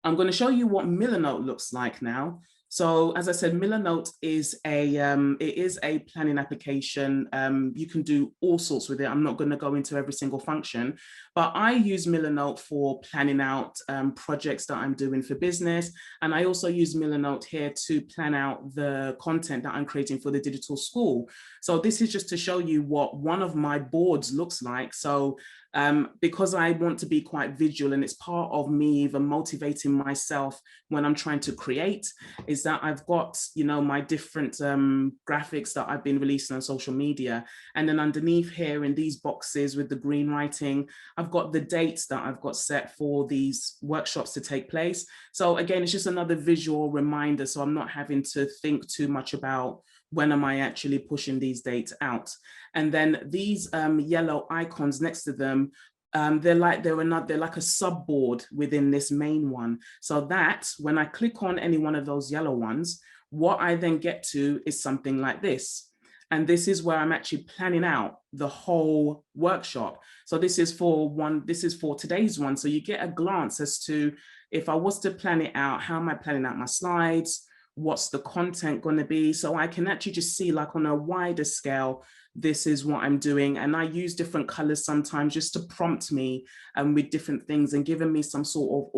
I'm going to show you what Milanote looks like now. So as I said, Milanote is a planning application. You can do all sorts with it. I'm not going to go into every single function, but I use Milanote for planning out projects that I'm doing for business. And I also use Milanote here to plan out the content that I'm creating for the digital school. So this is just to show you what one of my boards looks like. So because I want to be quite visual, and it's part of me even motivating myself when I'm trying to create, is that I've got, my different graphics that I've been releasing on social media. And then underneath here in these boxes with the green writing, I've got the dates that I've got set for these workshops to take place. So again, it's just another visual reminder. So I'm not having to think too much about when am I actually pushing these dates out. And then these yellow icons next to them, they're like a subboard within this main one. So that when I click on any one of those yellow ones, what I then get to is something like this. And this is where I'm actually planning out the whole workshop. So this is for today's one. So you get a glance as to, if I was to plan it out, how am I planning out my slides? What's the content going to be? So I can actually just see, like, on a wider scale, this is what I'm doing. And I use different colors sometimes just to prompt me with different things and giving me some sort of